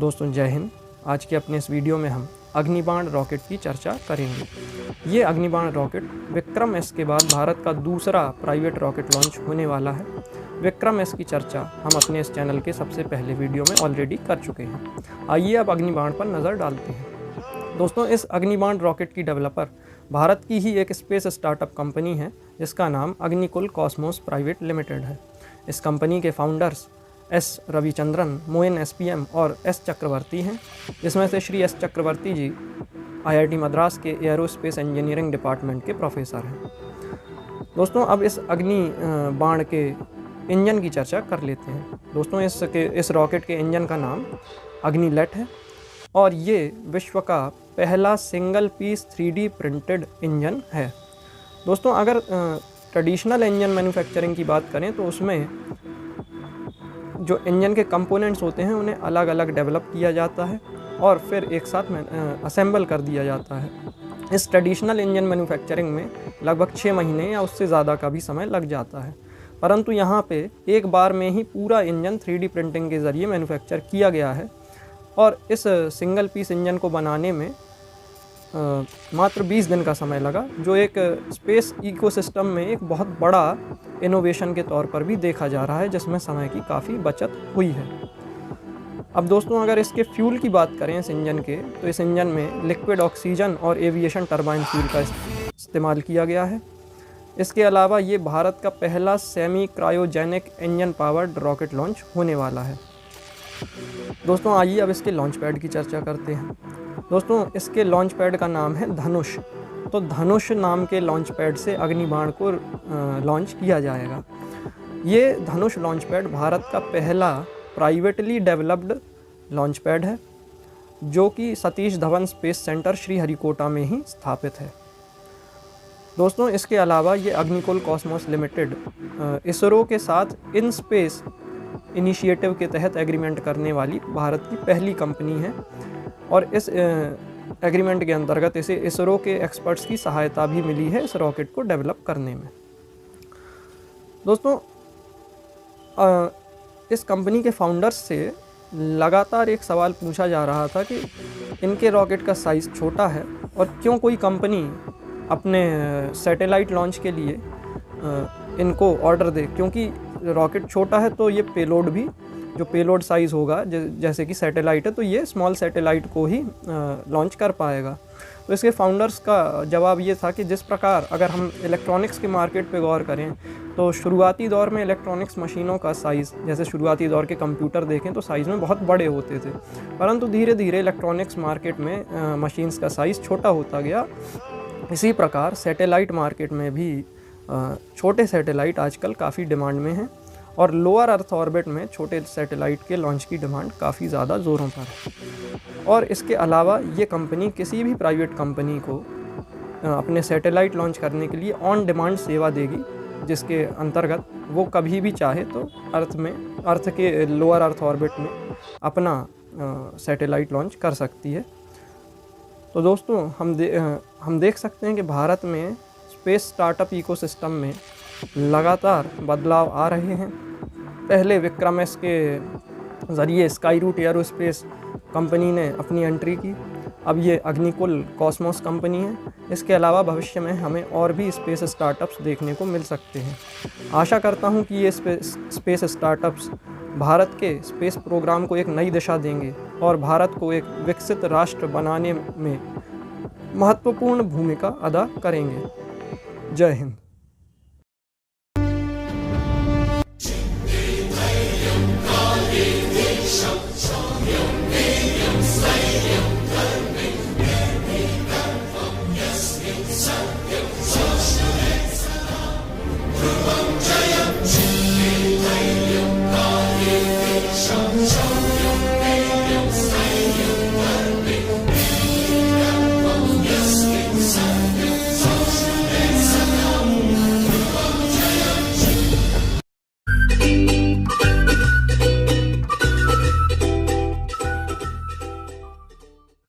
दोस्तों जय हिंद। आज के अपने इस वीडियो में हम अग्निबाण रॉकेट की चर्चा करेंगे। ये अग्निबाण रॉकेट विक्रम एस के बाद भारत का दूसरा प्राइवेट रॉकेट लॉन्च होने वाला है। विक्रम एस की चर्चा हम अपने इस चैनल के सबसे पहले वीडियो में ऑलरेडी कर चुके हैं। आइए अब अग्निबाण पर नज़र डालते हैं। दोस्तों इस अग्निबाण रॉकेट की डेवलपर भारत की ही एक स्पेस स्टार्टअप कंपनी है जिसका नाम अग्निकुल कॉस्मोस प्राइवेट लिमिटेड है। इस कंपनी के फाउंडर्स एस रविचंद्रन, मोइन एसपीएम और एस चक्रवर्ती हैं, जिसमें से श्री एस चक्रवर्ती जी आईआईटी मद्रास के एयरोस्पेस इंजीनियरिंग डिपार्टमेंट के प्रोफेसर हैं। दोस्तों अब इस अग्नि बाण के इंजन की चर्चा कर लेते हैं। दोस्तों इस रॉकेट के इंजन का नाम अग्निलेट है और ये विश्व का पहला single piece 3D printed engine है। दोस्तों अगर ट्रेडिशनल इंजन मैन्युफैक्चरिंग की बात करें तो उसमें जो इंजन के कंपोनेंट्स होते हैं उन्हें अलग अलग डेवलप किया जाता है और फिर एक साथ में असेंबल कर दिया जाता है। इस ट्रेडिशनल इंजन मैन्युफैक्चरिंग में लगभग 6 महीने या उससे ज़्यादा का भी समय लग जाता है, परंतु यहाँ पे एक बार में ही पूरा इंजन 3D प्रिंटिंग के ज़रिए मैन्युफैक्चर किया गया है और इस सिंगल पीस इंजन को बनाने में मात्र 20 दिन का समय लगा, जो एक स्पेस इकोसिस्टम में एक बहुत बड़ा इनोवेशन के तौर पर भी देखा जा रहा है, जिसमें समय की काफ़ी बचत हुई है। अब दोस्तों अगर इसके फ्यूल की बात करें इस इंजन के, तो इस इंजन में लिक्विड ऑक्सीजन और एविएशन टरबाइन फ्यूल का इस्तेमाल किया गया है। इसके अलावा ये भारत का पहला semi cryogenic engine powered rocket launch होने वाला है। दोस्तों आइए अब इसके लॉन्च पैड की चर्चा करते हैं। दोस्तों इसके लॉन्च पैड का नाम है धनुष। तो धनुष नाम के लॉन्च पैड से अग्निबाण को लॉन्च किया जाएगा। ये धनुष लॉन्च पैड भारत का पहला प्राइवेटली डेवलप्ड लॉन्च पैड है, जो कि सतीश धवन स्पेस सेंटर श्रीहरिकोटा में ही स्थापित है। दोस्तों इसके अलावा ये अग्निकुल कॉस्मोस लिमिटेड इसरो के साथ इन स्पेस इनिशिएटिव के तहत एग्रीमेंट करने वाली भारत की पहली कंपनी है और इस एग्रीमेंट के अंतर्गत इसे इसरो के एक्सपर्ट्स की सहायता भी मिली है इस रॉकेट को डेवलप करने में। दोस्तों इस कंपनी के फाउंडर्स से लगातार एक सवाल पूछा जा रहा था कि इनके रॉकेट का साइज़ छोटा है और क्यों कोई कंपनी अपने सैटेलाइट लॉन्च के लिए इनको ऑर्डर दे, क्योंकि रॉकेट छोटा है तो ये पेलोड भी, जो पेलोड साइज़ होगा जैसे कि सैटेलाइट है तो ये स्मॉल सैटेलाइट को ही लॉन्च कर पाएगा। तो इसके फाउंडर्स का जवाब ये था कि जिस प्रकार अगर हम इलेक्ट्रॉनिक्स के मार्केट पे गौर करें तो शुरुआती दौर में इलेक्ट्रॉनिक्स मशीनों का साइज़, जैसे शुरुआती दौर के कंप्यूटर देखें तो साइज़ में बहुत बड़े होते थे, परंतु धीरे धीरे इलेक्ट्रॉनिक्स मार्केट में मशीन्स का साइज़ छोटा होता गया। इसी प्रकार सैटेलाइट मार्केट में भी छोटे सैटेलाइट आजकल काफ़ी डिमांड में हैं और लोअर अर्थ ऑर्बिट में छोटे सैटेलाइट के लॉन्च की डिमांड काफ़ी ज़्यादा ज़ोरों पर है। और इसके अलावा ये कंपनी किसी भी प्राइवेट कंपनी को अपने सैटेलाइट लॉन्च करने के लिए ऑन डिमांड सेवा देगी, जिसके अंतर्गत वो कभी भी चाहे तो अर्थ के लोअर अर्थ ऑर्बिट में अपना सैटेलाइट लॉन्च कर सकती है। तो दोस्तों हम देख सकते हैं कि भारत में स्पेस स्टार्टअप इकोसिस्टम में लगातार बदलाव आ रहे हैं। पहले विक्रम एस के ज़रिए स्काईरूट एयरोस्पेस कंपनी ने अपनी एंट्री की, अब ये अग्निकुल कॉस्मोस कंपनी है। इसके अलावा भविष्य में हमें और भी स्पेस स्टार्टअप्स देखने को मिल सकते हैं। आशा करता हूँ कि ये स्पेस स्टार्टअप्स भारत के स्पेस प्रोग्राम को एक नई दिशा देंगे और भारत को एक विकसित राष्ट्र बनाने में महत्वपूर्ण भूमिका अदा करेंगे। जय हिंद।